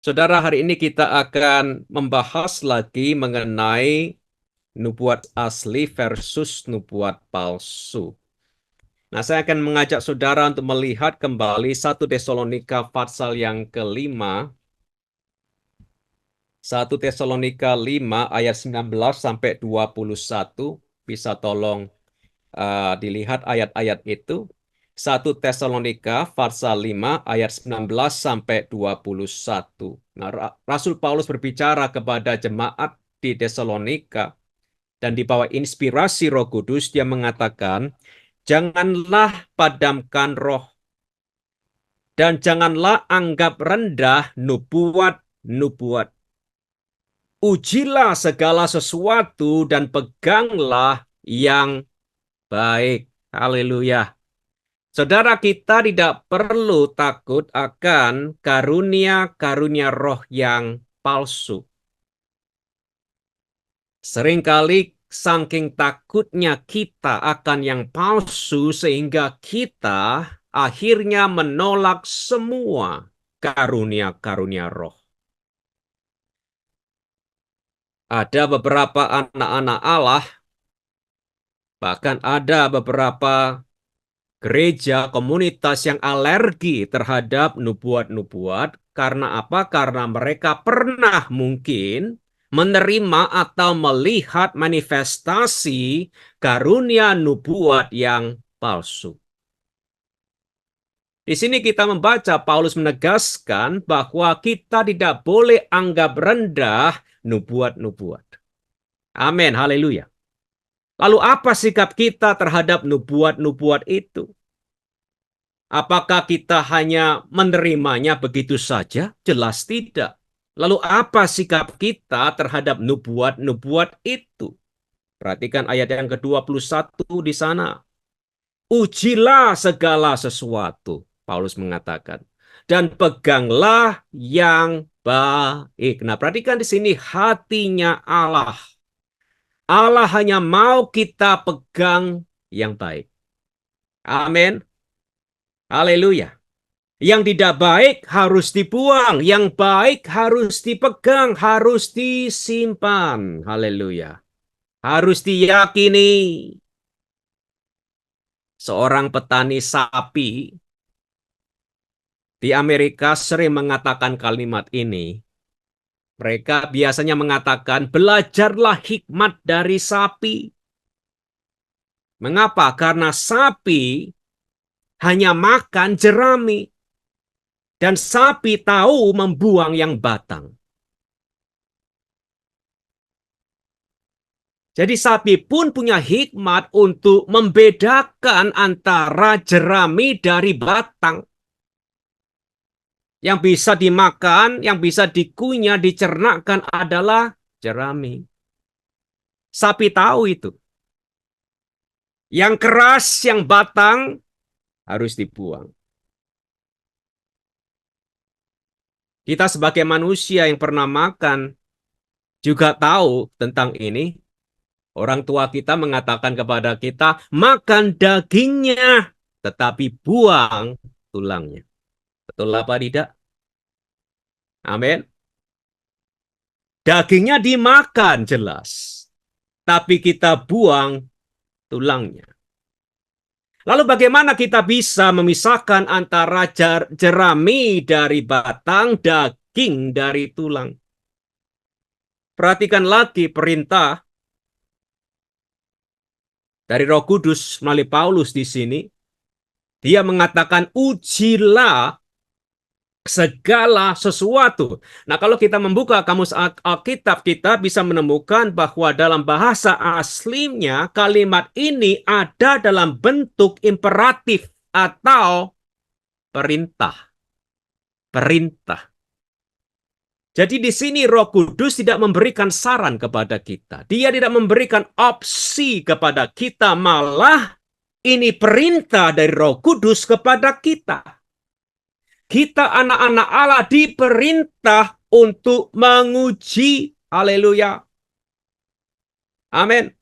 Saudara, hari ini kita akan membahas lagi mengenai nubuat asli versus nubuat palsu. Nah, saya akan mengajak saudara untuk melihat kembali 1 Tesalonika pasal yang kelima. 1 Tesalonika 5 ayat 19 sampai 21. Bisa tolong dilihat ayat-ayat itu. 1 Tesalonika pasal 5 ayat 19 sampai 21. Nah, Rasul Paulus berbicara kepada jemaat di Tesalonika dan di bawah inspirasi Roh Kudus dia mengatakan, "Janganlah padamkan roh dan janganlah anggap rendah nubuat-nubuat. Ujilah segala sesuatu dan peganglah yang baik." Haleluya. Saudara, kita tidak perlu takut akan karunia-karunia roh yang palsu. Seringkali saking takutnya kita akan yang palsu sehingga kita akhirnya menolak semua karunia-karunia roh. Ada beberapa anak-anak Allah, bahkan ada beberapa gereja, komunitas yang alergi terhadap nubuat-nubuat. Karena apa? Karena mereka pernah mungkin menerima atau melihat manifestasi karunia nubuat yang palsu. Di sini kita membaca Paulus menegaskan bahwa kita tidak boleh anggap rendah nubuat-nubuat. Amin, haleluya. Lalu apa sikap kita terhadap nubuat-nubuat itu? Apakah kita hanya menerimanya begitu saja? Jelas tidak. Lalu apa sikap kita terhadap nubuat-nubuat itu? Perhatikan ayat yang ke-21 di sana. Ujilah segala sesuatu, Paulus mengatakan. Dan peganglah yang baik. Nah, perhatikan di sini hatinya Allah. Allah hanya mau kita pegang yang baik. Amin. Haleluya. Yang tidak baik harus dibuang, yang baik harus dipegang, harus disimpan. Haleluya. Harus diyakini. Seorang petani sapi di Amerika sering mengatakan kalimat ini. Mereka biasanya mengatakan, belajarlah hikmat dari sapi. Mengapa? Karena sapi hanya makan jerami. Dan sapi tahu membuang yang batang. Jadi sapi pun punya hikmat untuk membedakan antara jerami dari batang. Yang bisa dimakan, yang bisa dikunyah, dicernakkan adalah jerami. Sapi tahu itu. Yang keras, yang batang harus dibuang. Kita sebagai manusia yang pernah makan juga tahu tentang ini. Orang tua kita mengatakan kepada kita, makan dagingnya, tetapi buang tulangnya. Betul apa tidak? Amin. Dagingnya dimakan jelas, tapi kita buang tulangnya. Lalu bagaimana kita bisa memisahkan antara jerami dari batang, daging dari tulang? Perhatikan lagi perintah dari Roh Kudus melalui Paulus di sini. Dia mengatakan ujilah segala sesuatu. Nah, kalau kita membuka kamus Alkitab, kita bisa menemukan bahwa dalam bahasa aslinya kalimat ini ada dalam bentuk imperatif atau perintah. Perintah. Jadi di sini Roh Kudus tidak memberikan saran kepada kita. Dia tidak memberikan opsi kepada kita, malah ini perintah dari Roh Kudus kepada kita. Kita anak-anak Allah diperintah untuk menguji. Haleluya. Amin.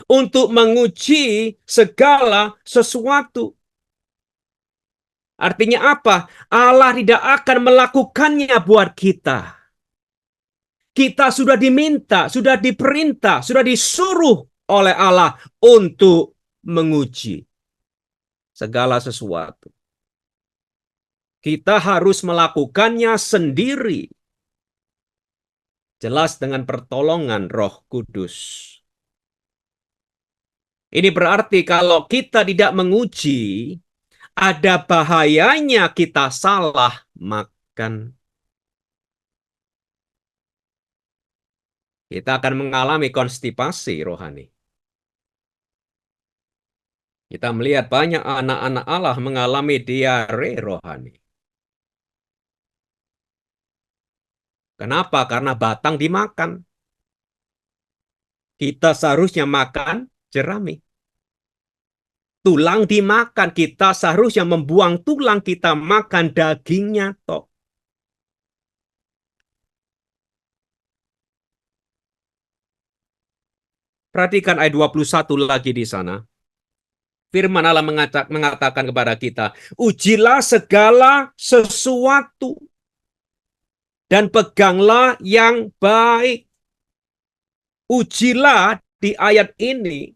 Untuk menguji segala sesuatu. Artinya apa? Allah tidak akan melakukannya buat kita. Kita sudah diminta, sudah diperintah, sudah disuruh oleh Allah untuk menguji segala sesuatu. Kita harus melakukannya sendiri. Jelas dengan pertolongan Roh Kudus. Ini berarti kalau kita tidak menguji, ada bahayanya kita salah makan. Kita akan mengalami konstipasi rohani. Kita melihat banyak anak-anak Allah mengalami diare rohani. Kenapa? Karena batang dimakan. Kita seharusnya makan jerami. Tulang dimakan, kita seharusnya membuang tulang, kita makan dagingnya tok. Perhatikan ayat 21 lagi di sana. Firman Allah mengatakan kepada kita, ujilah segala sesuatu dan peganglah yang baik. Ujilah di ayat ini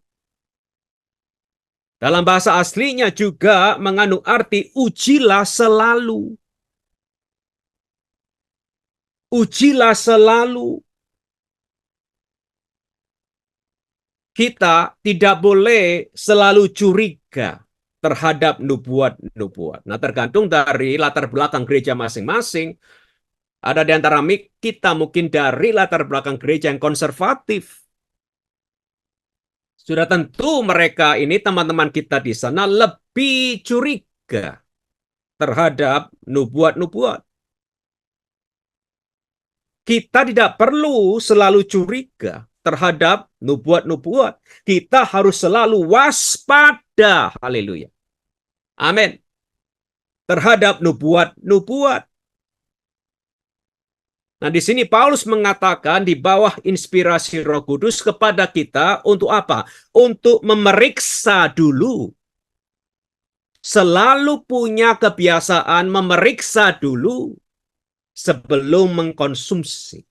dalam bahasa aslinya juga mengandung arti ujilah selalu. Ujilah selalu. Kita tidak boleh selalu curiga terhadap nubuat-nubuat. Nah, tergantung dari latar belakang gereja masing-masing. Ada di antara kita mungkin dari latar belakang gereja yang konservatif. Sudah tentu mereka ini, teman-teman kita di sana, lebih curiga terhadap nubuat-nubuat. Kita tidak perlu selalu curiga terhadap nubuat-nubuat. Kita harus selalu waspada. Haleluya. Amin. Terhadap nubuat-nubuat. Nah, di sini Paulus mengatakan di bawah inspirasi Roh Kudus kepada kita untuk apa? Untuk memeriksa dulu. Selalu punya kebiasaan memeriksa dulu sebelum mengkonsumsi.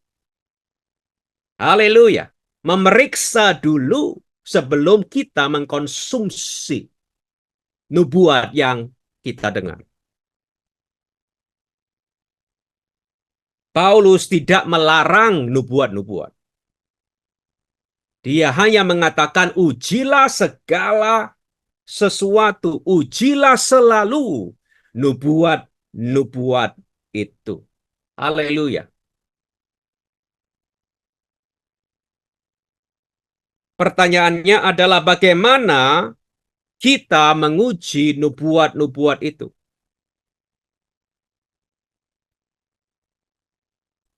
Haleluya. Memeriksa dulu sebelum kita mengkonsumsi nubuat yang kita dengar. Paulus tidak melarang nubuat-nubuat. Dia hanya mengatakan ujilah segala sesuatu, ujilah selalu nubuat-nubuat itu. Haleluya. Pertanyaannya adalah bagaimana kita menguji nubuat-nubuat itu.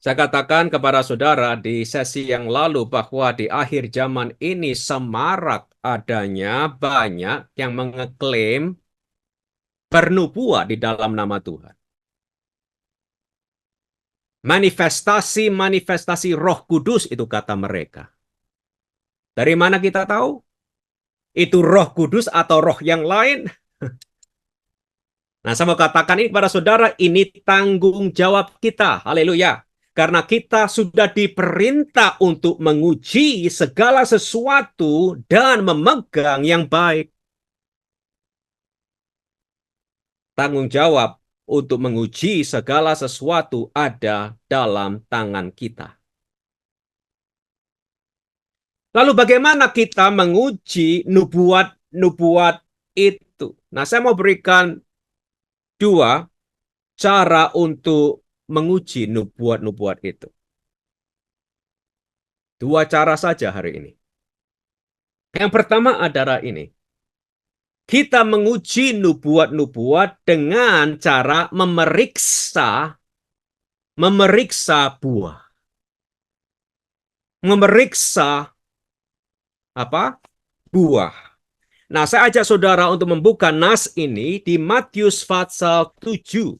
Saya katakan kepada saudara di sesi yang lalu bahwa di akhir zaman ini semarak adanya banyak yang mengeklaim bernubuat di dalam nama Tuhan. Manifestasi-manifestasi Roh Kudus itu kata mereka. Dari mana kita tahu? Itu Roh Kudus atau roh yang lain? Nah, saya mau katakan ini kepada saudara, ini tanggung jawab kita. Haleluya. Karena kita sudah diperintah untuk menguji segala sesuatu dan memegang yang baik. Tanggung jawab untuk menguji segala sesuatu ada dalam tangan kita. Lalu bagaimana kita menguji nubuat-nubuat itu? Nah, saya mau berikan dua cara untuk menguji nubuat-nubuat itu. Dua cara saja hari ini. Yang pertama adalah ini. Kita menguji nubuat-nubuat dengan cara memeriksa buah. Memeriksa apa? Buah. Nah, saya ajak saudara untuk membuka nas ini di Matius pasal 7.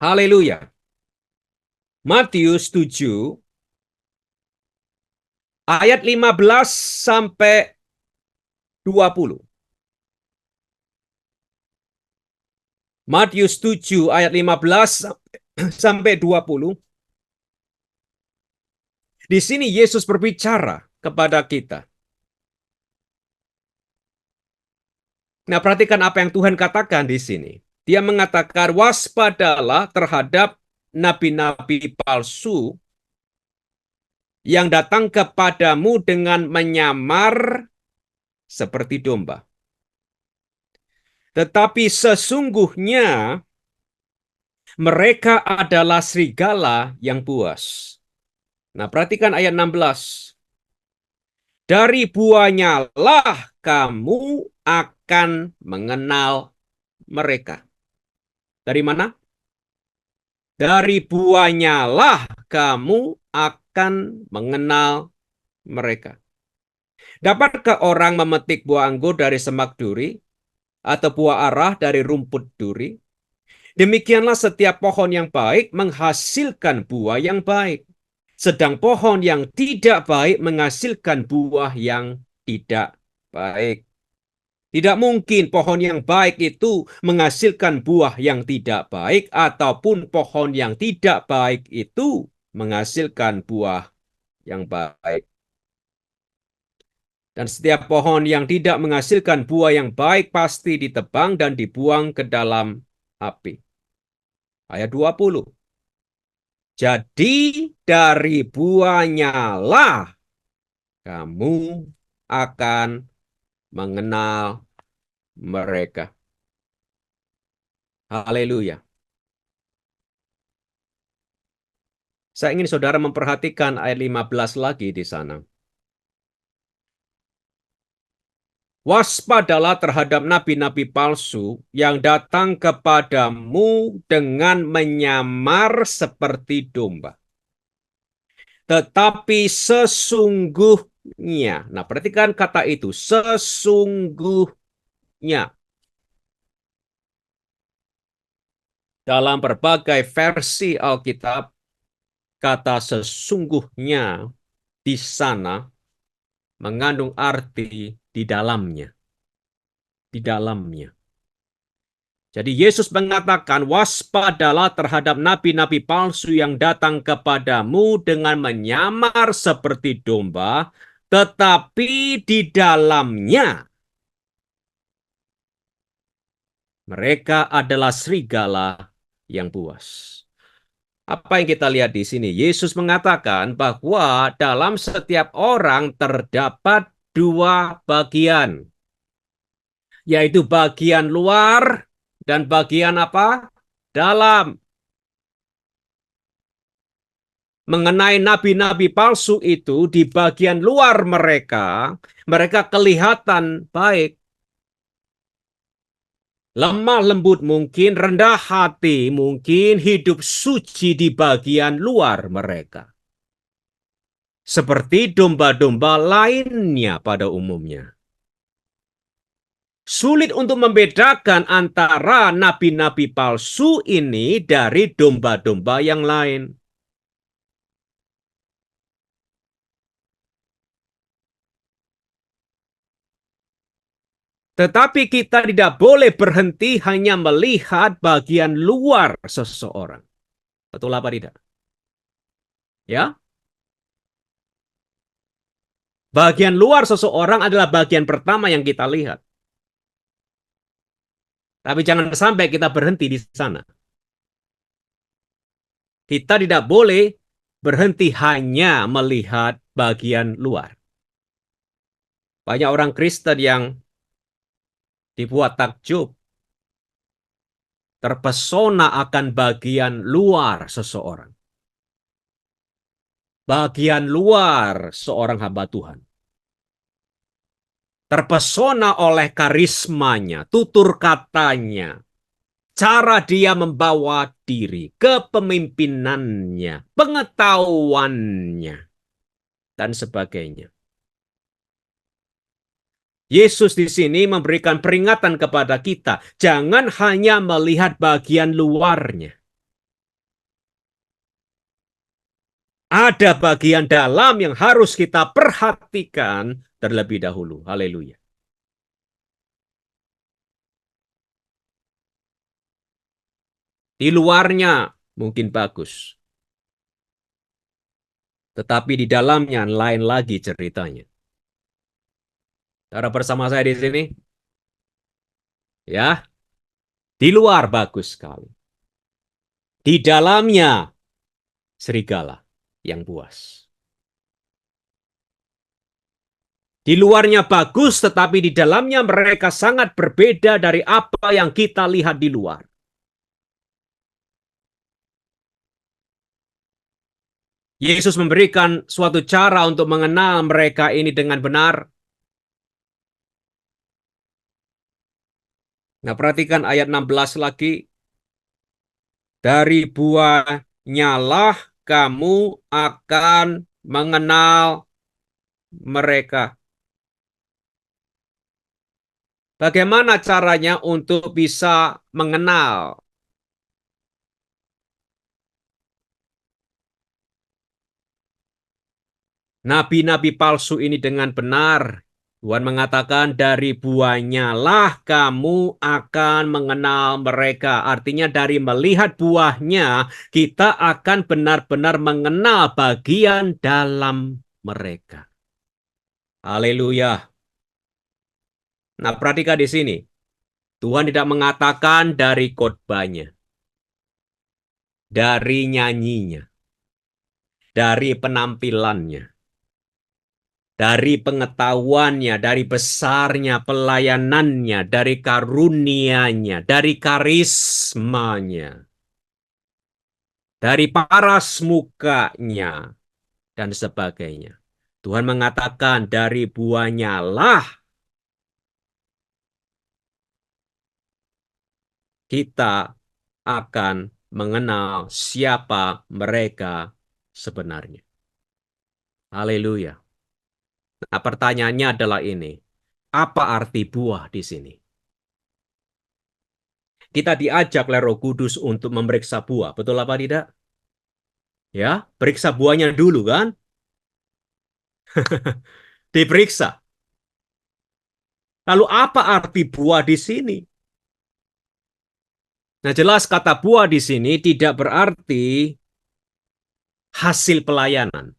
Haleluya. Matius 7 ayat 15 sampai 20. Matius 7 ayat 15 sampai 20. Di sini Yesus berbicara kepada kita. Nah, perhatikan apa yang Tuhan katakan di sini. Dia mengatakan, waspadalah terhadap nabi-nabi palsu yang datang kepadamu dengan menyamar seperti domba. Tetapi sesungguhnya mereka adalah serigala yang buas. Nah, perhatikan ayat 16. Dari buahnya lah kamu akan mengenal mereka. Dari mana? Dari buahnya lah kamu akan mengenal mereka. Dapatkah orang memetik buah anggur dari semak duri atau buah arah dari rumput duri? Demikianlah setiap pohon yang baik menghasilkan buah yang baik. Sedang pohon yang tidak baik menghasilkan buah yang tidak baik. Tidak mungkin pohon yang baik itu menghasilkan buah yang tidak baik, ataupun pohon yang tidak baik itu menghasilkan buah yang baik. Dan setiap pohon yang tidak menghasilkan buah yang baik pasti ditebang dan dibuang ke dalam api. Ayat 20. Jadi dari buahnya lah kamu akan mengenal mereka. Haleluya. Saya ingin saudara memperhatikan ayat 15 lagi di sana. Waspadalah terhadap nabi-nabi palsu yang datang kepadamu dengan menyamar seperti domba. Tetapi sesungguhnya, nah perhatikan kata itu, sesungguhnya. Dalam berbagai versi Alkitab, kata sesungguhnya di sana mengandung arti di dalamnya. Di dalamnya. Jadi Yesus mengatakan, waspadalah terhadap nabi-nabi palsu yang datang kepadamu dengan menyamar seperti domba, tetapi di dalamnya mereka adalah serigala yang buas. Apa yang kita lihat di sini? Yesus mengatakan bahwa dalam setiap orang terdapat dua bagian, yaitu bagian luar dan bagian apa? Dalam. Mengenai nabi-nabi palsu itu, di bagian luar mereka, mereka kelihatan baik. Lemah lembut mungkin, rendah hati mungkin, hidup suci di bagian luar mereka. Seperti domba-domba lainnya pada umumnya. Sulit untuk membedakan antara nabi-nabi palsu ini dari domba-domba yang lain. Tetapi kita tidak boleh berhenti hanya melihat bagian luar seseorang. Betul apa tidak? Ya, bagian luar seseorang adalah bagian pertama yang kita lihat. Tapi jangan sampai kita berhenti di sana. Kita tidak boleh berhenti hanya melihat bagian luar. Banyak orang Kristen yang dibuat takjub, terpesona akan bagian luar seseorang. Bagian luar seorang hamba Tuhan. Terpesona oleh karismanya, tutur katanya, cara dia membawa diri, kepemimpinannya, pengetahuannya, dan sebagainya. Yesus di sini memberikan peringatan kepada kita, jangan hanya melihat bagian luarnya. Ada bagian dalam yang harus kita perhatikan terlebih dahulu. Haleluya. Di luarnya mungkin bagus, tetapi di dalamnya lain lagi ceritanya. Saudara bersama saya di sini, ya, di luar bagus sekali. Di dalamnya serigala yang buas. Di luarnya bagus, tetapi di dalamnya mereka sangat berbeda dari apa yang kita lihat di luar. Yesus memberikan suatu cara untuk mengenal mereka ini dengan benar. Nah, perhatikan ayat 16 lagi. Dari buahnya lah kamu akan mengenal mereka. Bagaimana caranya untuk bisa mengenal? Nabi-nabi palsu ini dengan benar. Tuhan mengatakan dari buahnya lah kamu akan mengenal mereka. Artinya dari melihat buahnya kita akan benar-benar mengenal bagian dalam mereka. Haleluya. Nah, perhatikan di sini. Tuhan tidak mengatakan dari khotbahnya, dari nyanyinya, dari penampilannya, dari pengetahuannya, dari besarnya pelayanannya, dari karunianya, dari karismanya, dari paras mukanya, dan sebagainya. Tuhan mengatakan dari buahnya lah kita akan mengenal siapa mereka sebenarnya. Haleluya. Nah, pertanyaannya adalah ini. Apa arti buah di sini? Kita diajak oleh Roh Kudus untuk memeriksa buah. Betul apa tidak? Ya, periksa buahnya dulu kan? Diperiksa. Lalu apa arti buah di sini? Nah, jelas kata buah di sini tidak berarti hasil pelayanan.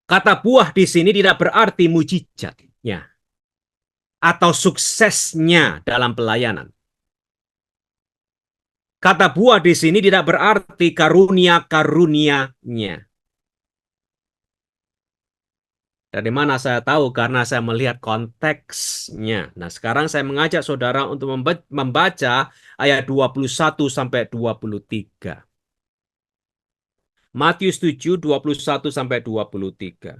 Kata buah di sini tidak berarti mujizatnya atau suksesnya dalam pelayanan. Kata buah di sini tidak berarti karunia-karunianya. Dari mana saya tahu? Karena saya melihat konteksnya. Nah, sekarang saya mengajak saudara untuk membaca ayat 21 sampai 23. Matius 7, 21 sampai 23.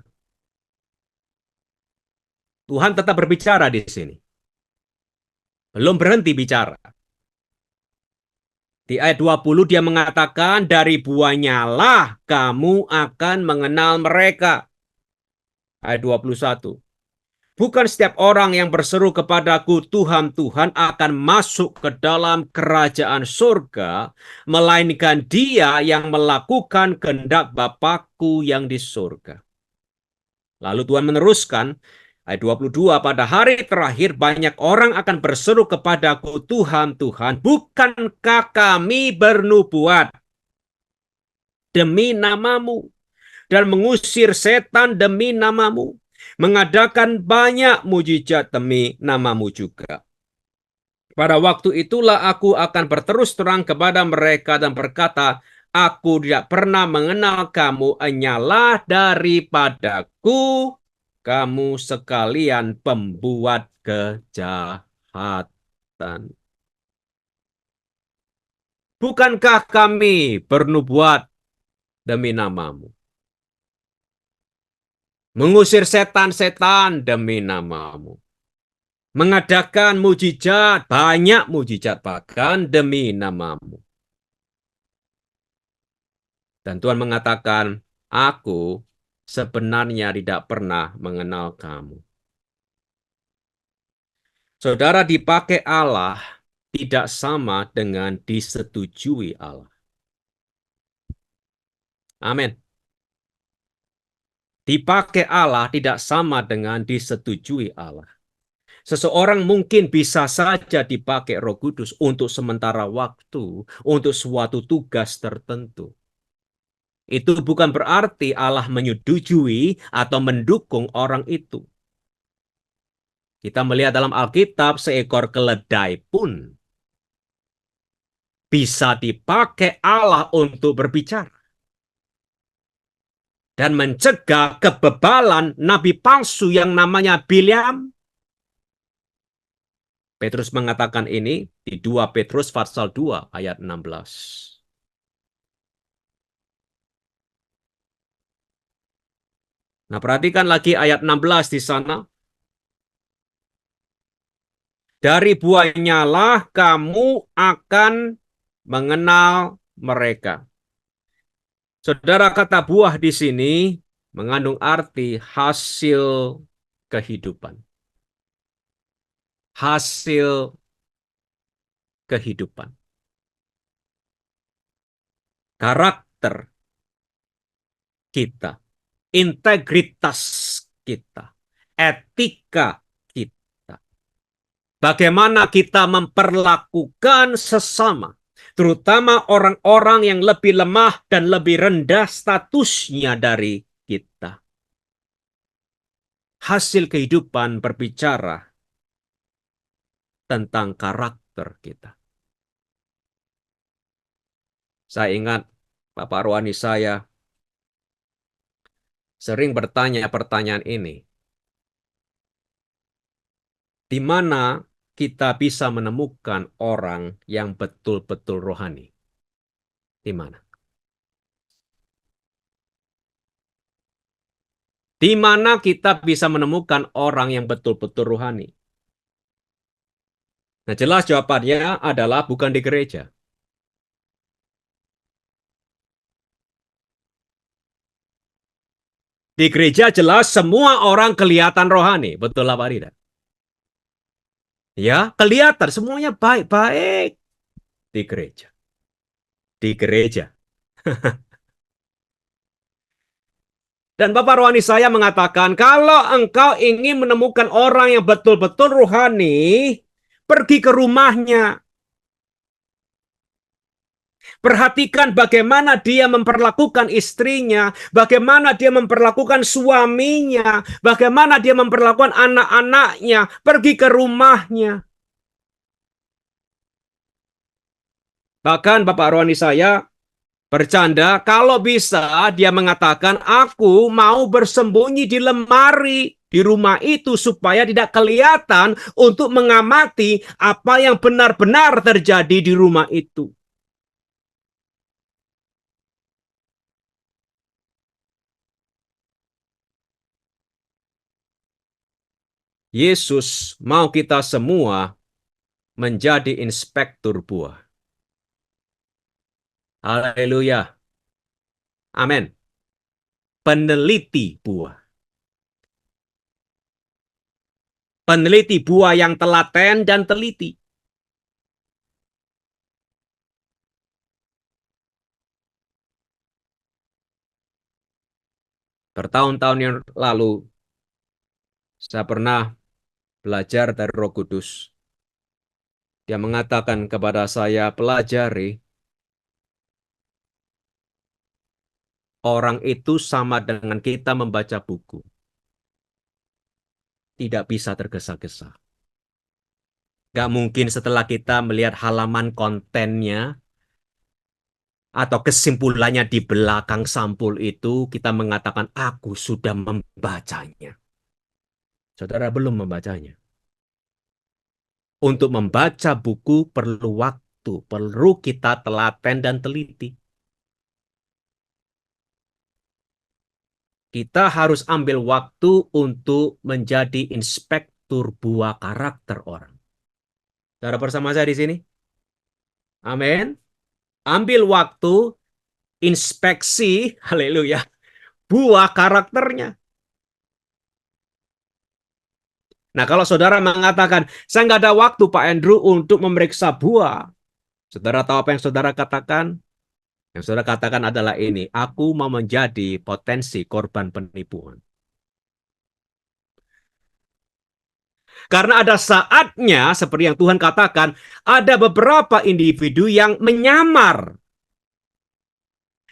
Tuhan tetap berbicara di sini. Belum berhenti bicara. Di ayat 20 dia mengatakan, dari buahnya lah kamu akan mengenal mereka. Ayat 21. Bukan setiap orang yang berseru kepadaku, Tuhan, Tuhan, akan masuk ke dalam kerajaan surga, melainkan dia yang melakukan kehendak Bapakku yang di surga. Lalu Tuhan meneruskan, ayat 22, pada hari terakhir banyak orang akan berseru kepadaku, Tuhan, Tuhan, bukankah kami bernubuat demi namamu dan mengusir setan demi namamu, mengadakan banyak mujizat demi namamu juga. Pada waktu itulah aku akan berterus terang kepada mereka dan berkata, aku tidak pernah mengenal kamu, hanyalah daripadaku kamu sekalian pembuat kejahatan. Bukankah kami bernubuat demi namamu? Mengusir setan-setan demi namamu. Mengadakan mujizat, banyak mujizat bahkan demi namamu. Dan Tuhan mengatakan, aku sebenarnya tidak pernah mengenal kamu. Saudara, dipakai Allah tidak sama dengan disetujui Allah. Amin. Dipakai Allah tidak sama dengan disetujui Allah. Seseorang mungkin bisa saja dipakai Roh Kudus untuk sementara waktu, untuk suatu tugas tertentu. Itu bukan berarti Allah menyetujui atau mendukung orang itu. Kita melihat dalam Alkitab, seekor keledai pun bisa dipakai Allah untuk berbicara dan mencegah kebebalan nabi palsu yang namanya Bileam. Petrus mengatakan ini di 2 Petrus pasal 2 ayat 16. Nah, perhatikan lagi ayat 16 di sana. Dari buahnya lah kamu akan mengenal mereka. Saudara, kata buah di sini mengandung arti hasil kehidupan. Hasil kehidupan. Karakter kita. Integritas kita. Etika kita. Bagaimana kita memperlakukan sesama. Terutama orang-orang yang lebih lemah dan lebih rendah statusnya dari kita. Hasil kehidupan berbicara tentang karakter kita. Saya ingat Bapak Rohani saya sering bertanya pertanyaan ini. Di mana kita bisa menemukan orang yang betul-betul rohani? Di mana? Di mana kita bisa menemukan orang yang betul-betul rohani? Nah, jelas jawabannya adalah bukan di gereja. Di gereja jelas semua orang kelihatan rohani. Betul apa tidak? Ya, kelihatan semuanya baik-baik di gereja. Di gereja. Dan Bapak rohani saya mengatakan, kalau engkau ingin menemukan orang yang betul-betul rohani, pergi ke rumahnya. Perhatikan bagaimana dia memperlakukan istrinya, bagaimana dia memperlakukan suaminya, bagaimana dia memperlakukan anak-anaknya. Pergi ke rumahnya. Bahkan Bapak rohani saya bercanda, kalau bisa dia mengatakan, aku mau bersembunyi di lemari di rumah itu supaya tidak kelihatan untuk mengamati apa yang benar-benar terjadi di rumah itu. Yesus mau kita semua menjadi inspektur buah. Haleluya. Amin. Peneliti buah. Peneliti buah yang telaten dan teliti. Bertahun-tahun yang lalu, saya pernah belajar dari Roh Kudus. Dia mengatakan kepada saya, pelajari, orang itu sama dengan kita membaca buku. Tidak bisa tergesa-gesa. Gak mungkin setelah kita melihat halaman kontennya, atau kesimpulannya di belakang sampul itu, kita mengatakan, aku sudah membacanya. Saudara belum membacanya. Untuk membaca buku perlu waktu, perlu kita telaten dan teliti. Kita harus ambil waktu untuk menjadi inspektur buah karakter orang. Saudara bersama saya di sini? Amin. Ambil waktu, inspeksi, haleluya, buah karakternya. Nah, kalau saudara mengatakan, saya nggak ada waktu Pak Andrew untuk memeriksa buah. Saudara tahu apa yang saudara katakan? Yang saudara katakan adalah ini, aku mau menjadi potensi korban penipuan. Karena ada saatnya, seperti yang Tuhan katakan, ada beberapa individu yang menyamar.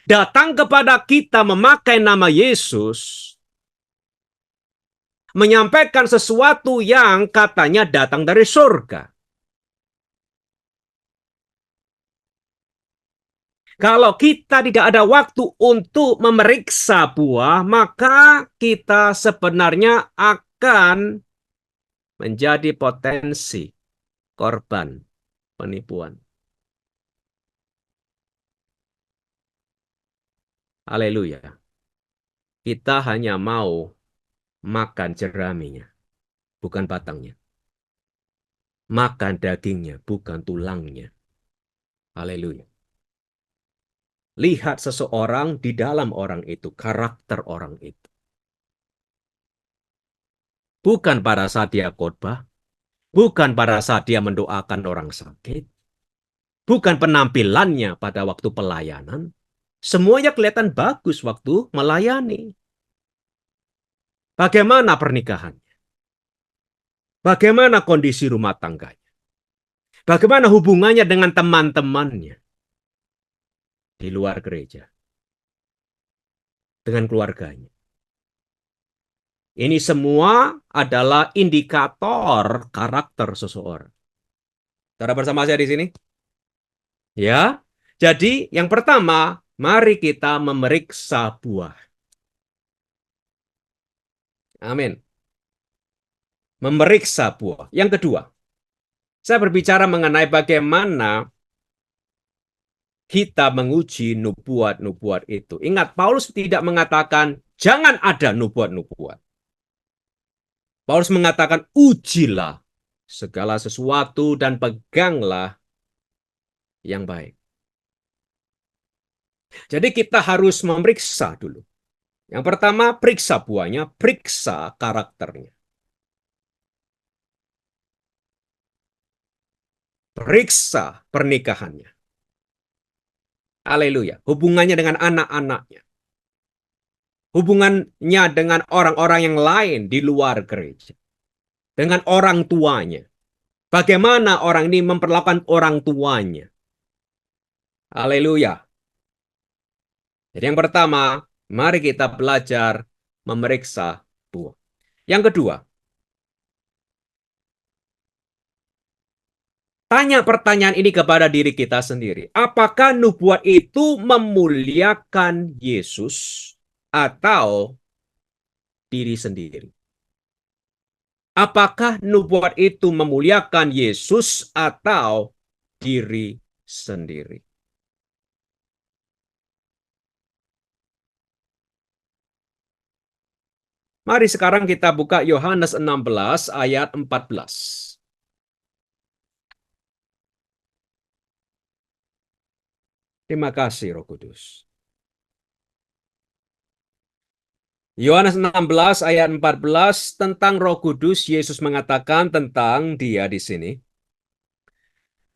Datang kepada kita memakai nama Yesus, menyampaikan sesuatu yang katanya datang dari surga. Kalau kita tidak ada waktu untuk memeriksa buah, maka kita sebenarnya akan menjadi potensi korban penipuan. Haleluya. Kita hanya mau makan jeraminya, bukan batangnya. Makan dagingnya, bukan tulangnya. Haleluya. Lihat seseorang di dalam orang itu, karakter orang itu. Bukan pada saat dia khotbah, bukan pada saat dia mendoakan orang sakit, bukan penampilannya pada waktu pelayanan. Semuanya kelihatan bagus waktu melayani. Bagaimana pernikahannya? Bagaimana kondisi rumah tangganya? Bagaimana hubungannya dengan teman-temannya di luar gereja? Dengan keluarganya. Ini semua adalah indikator karakter seseorang. Saudara bersama saya di sini? Ya. Jadi yang pertama, mari kita memeriksa buah. Amin. Memeriksa buah. Yang kedua, saya berbicara mengenai bagaimana kita menguji nubuat-nubuat itu. Ingat, Paulus tidak mengatakan jangan ada nubuat-nubuat. Paulus mengatakan ujilah segala sesuatu dan peganglah yang baik. Jadi kita harus memeriksa dulu. Yang pertama, periksa buahnya, periksa karakternya. Periksa pernikahannya. Haleluya. Hubungannya dengan anak-anaknya. Hubungannya dengan orang-orang yang lain di luar gereja. Dengan orang tuanya. Bagaimana orang ini memperlakukan orang tuanya. Haleluya. Jadi yang pertama, mari kita belajar memeriksa buah. Yang kedua, tanya pertanyaan ini kepada diri kita sendiri. Apakah nubuat itu memuliakan Yesus atau diri sendiri? Apakah nubuat itu memuliakan Yesus atau diri sendiri? Mari sekarang kita buka Yohanes 16 ayat 14. Terima kasih Roh Kudus. Yohanes 16 ayat 14 tentang Roh Kudus, Yesus mengatakan tentang dia di sini.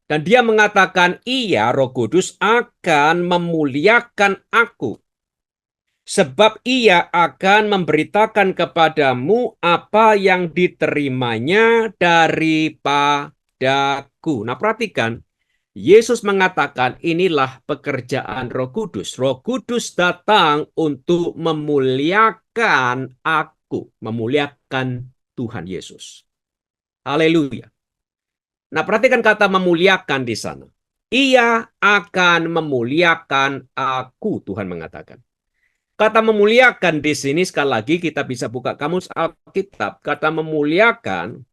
Dan dia mengatakan, ia Roh Kudus akan memuliakan aku. Sebab ia akan memberitakan kepadamu apa yang diterimanya daripadaku. Nah perhatikan, Yesus mengatakan inilah pekerjaan Roh Kudus. Roh Kudus datang untuk memuliakan aku, memuliakan Tuhan Yesus. Haleluya. Nah, perhatikan kata memuliakan di sana. Ia akan memuliakan aku, Tuhan mengatakan. Kata memuliakan di sini sekali lagi kita bisa buka kamus Alkitab. Kata memuliakan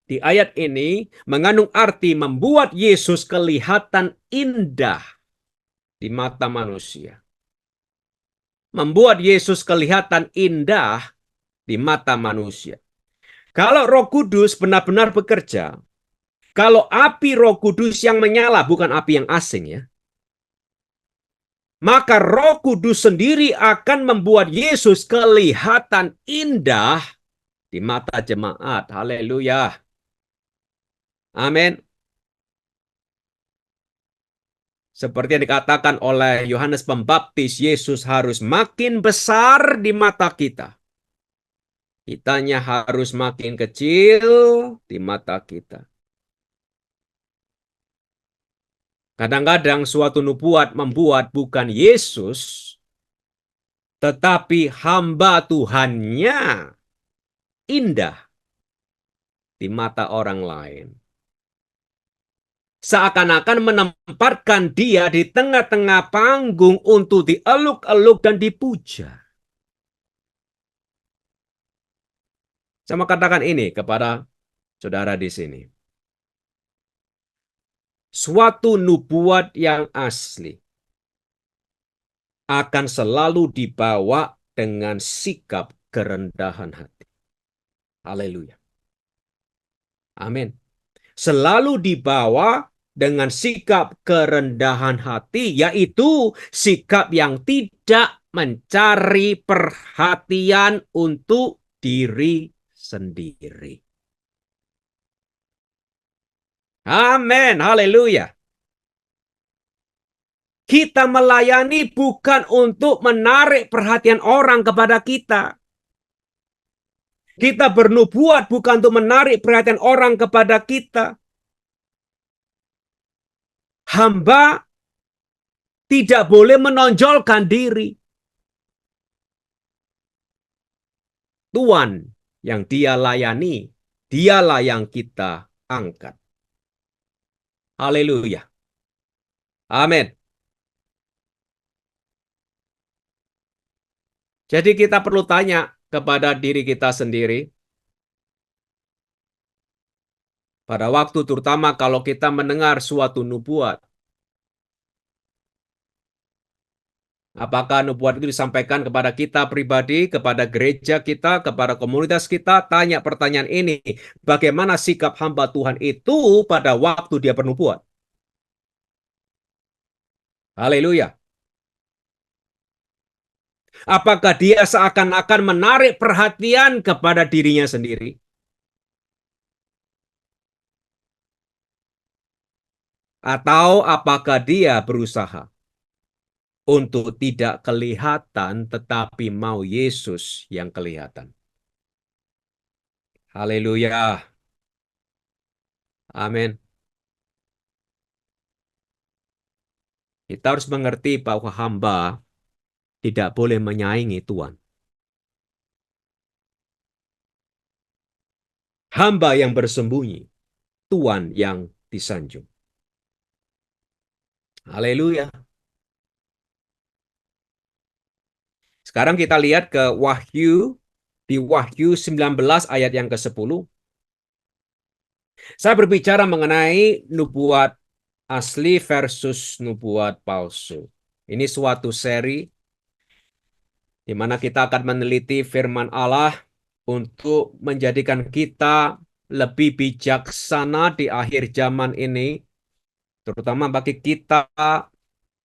di ayat ini mengandung arti membuat Yesus kelihatan indah di mata manusia. Membuat Yesus kelihatan indah di mata manusia. Kalau Roh Kudus benar-benar bekerja, kalau api Roh Kudus yang menyala, bukan api yang asing ya, maka Roh Kudus sendiri akan membuat Yesus kelihatan indah di mata jemaat. Haleluya. Amin. Seperti yang dikatakan oleh Yohanes Pembaptis, Yesus harus makin besar di mata kita. Kitanya harus makin kecil di mata kita. Kadang-kadang suatu nubuat membuat bukan Yesus, tetapi hamba Tuhannya indah di mata orang lain. Seakan-akan menempatkan dia di tengah-tengah panggung untuk dieluk-eluk dan dipuja. Saya mau katakan ini kepada saudara di sini. Suatu nubuat yang asli akan selalu dibawa dengan sikap kerendahan hati. Haleluya. Amin. Selalu dibawa dengan sikap kerendahan hati, yaitu sikap yang tidak mencari perhatian untuk diri sendiri. Amin. Haleluya. Kita melayani bukan untuk menarik perhatian orang kepada kita. Kita bernubuat bukan untuk menarik perhatian orang kepada kita. Hamba tidak boleh menonjolkan diri. Tuhan yang dia layani, dialah yang kita angkat. Haleluya. Amin. Jadi kita perlu tanya kepada diri kita sendiri. Pada waktu terutama kalau kita mendengar suatu nubuat. Apakah nubuat itu disampaikan kepada kita pribadi, kepada gereja kita, kepada komunitas kita? Tanya pertanyaan ini. Bagaimana sikap hamba Tuhan itu pada waktu dia bernubuat? Haleluya. Apakah dia seakan-akan menarik perhatian kepada dirinya sendiri? Atau apakah dia berusaha untuk tidak kelihatan tetapi mau Yesus yang kelihatan? Haleluya. Amin. Kita harus mengerti bahwa hamba tidak boleh menyaingi Tuhan. Hamba yang bersembunyi, Tuhan yang disanjung. Haleluya. Sekarang kita lihat ke Wahyu, di Wahyu 19 ayat yang ke-10. Saya berbicara mengenai nubuat asli versus nubuat palsu. Ini suatu seri di mana kita akan meneliti firman Allah untuk menjadikan kita lebih bijaksana di akhir zaman ini, terutama bagi kita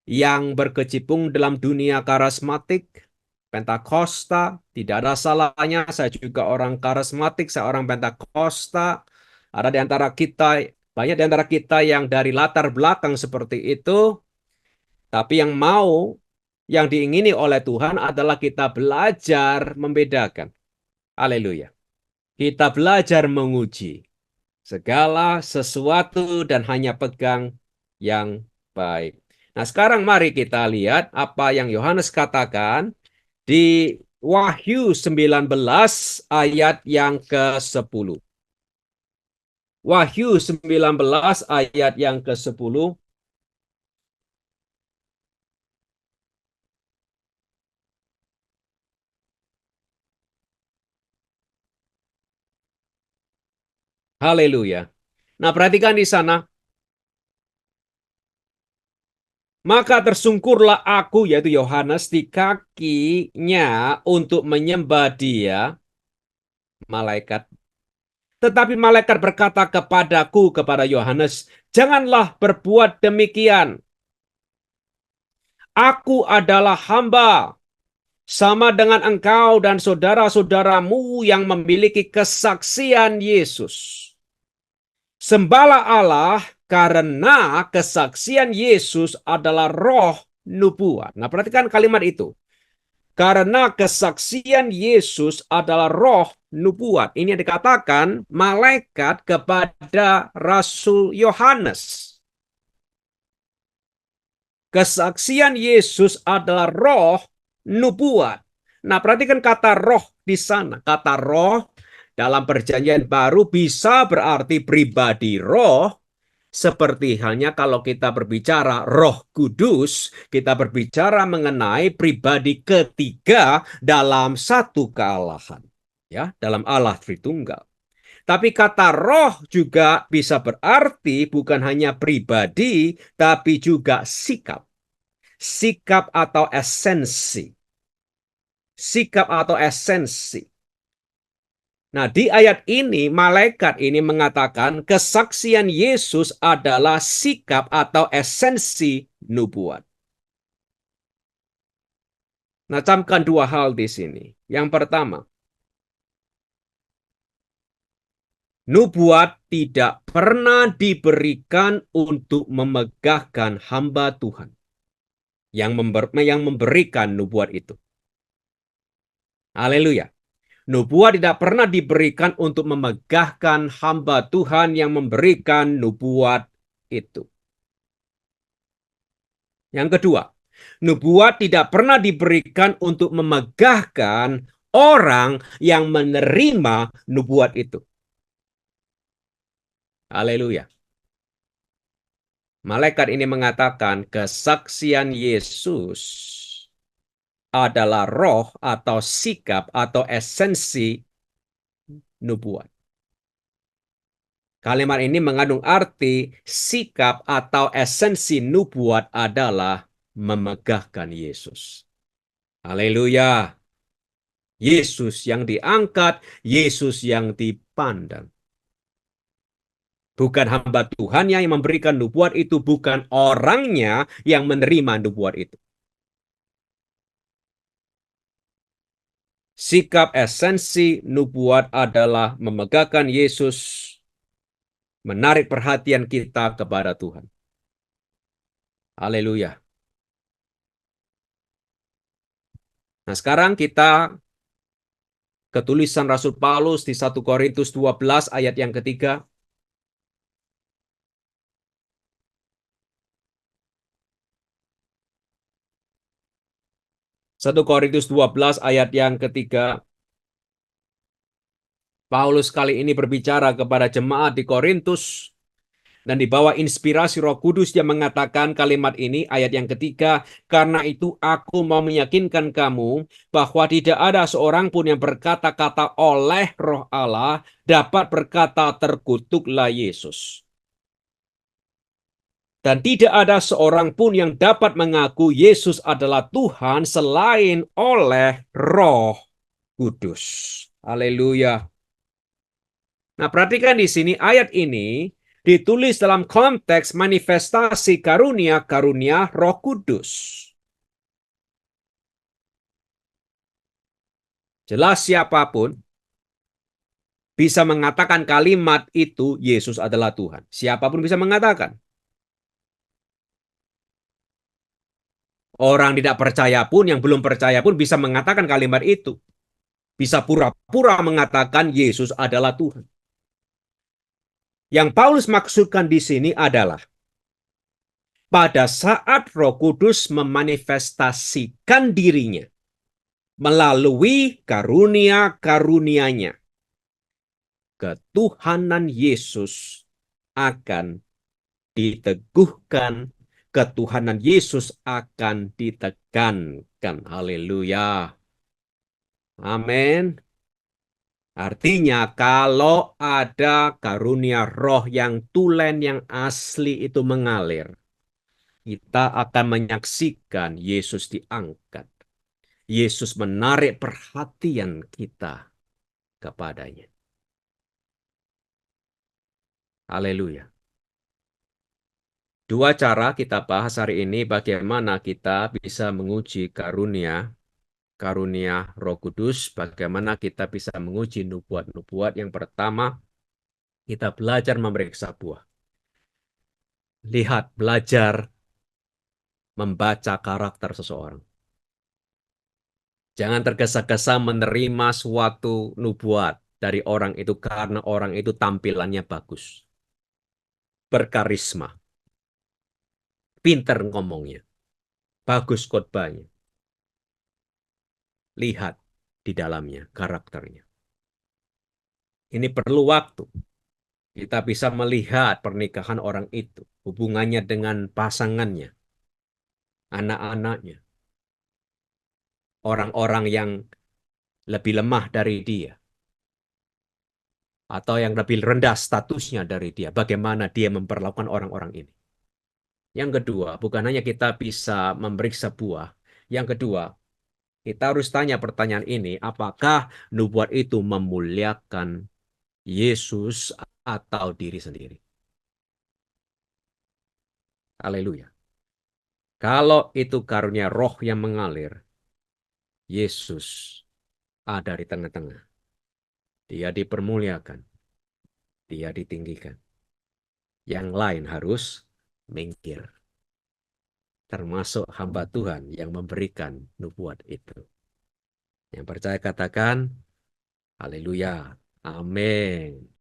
yang berkecimpung dalam dunia karismatik, Pentakosta. Tidak ada salahnya, saya juga orang karismatik, saya orang Pentakosta. Ada di antara kita, banyak di antara kita yang dari latar belakang seperti itu, tapi yang diingini oleh Tuhan adalah kita belajar membedakan. Haleluya. Kita belajar menguji segala sesuatu dan hanya pegang yang baik. Nah, sekarang mari kita lihat apa yang Yohanes katakan di Wahyu 19 ayat yang ke-10. Wahyu 19 ayat yang ke-10. Haleluya. Nah, perhatikan di sana. Maka tersungkurlah aku, yaitu Yohanes, di kakinya untuk menyembah dia, malaikat. Tetapi malaikat berkata kepadaku, kepada Yohanes, janganlah berbuat demikian. Aku adalah hamba, sama dengan engkau dan saudara-saudaramu yang memiliki kesaksian Yesus. Sembahlah Allah karena kesaksian Yesus adalah roh nubuat. Nah, perhatikan kalimat itu. Karena kesaksian Yesus adalah roh nubuat. Ini yang dikatakan malaikat kepada Rasul Yohanes. Kesaksian Yesus adalah roh nubuat. Nah, perhatikan kata roh di sana. Kata roh dalam perjanjian baru bisa berarti pribadi roh, seperti halnya kalau kita berbicara Roh Kudus, kita berbicara mengenai pribadi ketiga dalam satu kealahan, ya, dalam Allah Tritunggal. Tapi kata roh juga bisa berarti bukan hanya pribadi, tapi juga sikap. Sikap atau esensi. Sikap atau esensi. Nah, di ayat ini, malaikat ini mengatakan kesaksian Yesus adalah sikap atau esensi nubuat. Nah, camkan dua hal di sini. Yang pertama, nubuat tidak pernah diberikan untuk memegahkan hamba Tuhan yang memberikan nubuat itu. Haleluya. Nubuat tidak pernah diberikan untuk memegahkan hamba Tuhan yang memberikan nubuat itu. Yang kedua, nubuat tidak pernah diberikan untuk memegahkan orang yang menerima nubuat itu. Haleluya. Malaikat ini mengatakan kesaksian Yesus adalah roh atau sikap atau esensi nubuat. Kalimat ini mengandung arti sikap atau esensi nubuat adalah memegahkan Yesus. Haleluya. Yesus yang diangkat, Yesus yang dipandang. Bukan hamba Tuhan yang memberikan nubuat itu, bukan orangnya yang menerima nubuat itu. Sikap esensi nubuat adalah memegahkan Yesus, menarik perhatian kita kepada Tuhan. Haleluya. Nah, sekarang kita ke tulisan Rasul Paulus di 1 Korintus 12 ayat yang ketiga. 1 Korintus 12 ayat yang ketiga. Paulus kali ini berbicara kepada jemaat di Korintus dan di bawah inspirasi Roh Kudus yang mengatakan kalimat ini ayat yang ketiga, karena itu aku mau meyakinkan kamu bahwa tidak ada seorang pun yang berkata-kata oleh Roh Allah dapat berkata terkutuklah Yesus. Dan tidak ada seorang pun yang dapat mengaku Yesus adalah Tuhan selain oleh Roh Kudus. Haleluya. Nah, perhatikan di sini ayat ini ditulis dalam konteks manifestasi karunia-karunia Roh Kudus. Jelas siapapun bisa mengatakan kalimat itu Yesus adalah Tuhan. Siapapun bisa mengatakan. Orang tidak percaya pun, yang belum percaya pun bisa mengatakan kalimat itu. Bisa pura-pura mengatakan Yesus adalah Tuhan. Yang Paulus maksudkan di sini adalah pada saat Roh Kudus memanifestasikan dirinya melalui karunia-karunianya, ketuhanan Yesus akan diteguhkan, ketuhanan Yesus akan ditekankan. Haleluya. Amin. Artinya kalau ada karunia roh yang tulen, yang asli itu mengalir, kita akan menyaksikan Yesus diangkat. Yesus menarik perhatian kita kepadanya. Haleluya. Dua cara kita bahas hari ini bagaimana kita bisa menguji karunia Roh Kudus, bagaimana kita bisa menguji nubuat-nubuat. Yang pertama, kita belajar memeriksa buah. Lihat, belajar membaca karakter seseorang. Jangan tergesa-gesa menerima suatu nubuat dari orang itu karena orang itu tampilannya bagus, berkarisma, pinter ngomongnya, bagus khotbahnya. Lihat di dalamnya karakternya. Ini perlu waktu. Kita bisa melihat pernikahan orang itu, hubungannya dengan pasangannya, anak-anaknya, orang-orang yang lebih lemah dari dia, atau yang lebih rendah statusnya dari dia. Bagaimana dia memperlakukan orang-orang ini. Yang kedua, bukan hanya kita bisa memeriksa buah. Yang kedua, kita harus tanya pertanyaan ini, apakah nubuat itu memuliakan Yesus atau diri sendiri? Haleluya. Kalau itu karunia roh yang mengalir, Yesus ada di tengah-tengah. Dia dipermuliakan, dia ditinggikan. Yang lain harus minggir. Termasuk hamba Tuhan yang memberikan nubuat itu. Yang percaya katakan, haleluya, amin.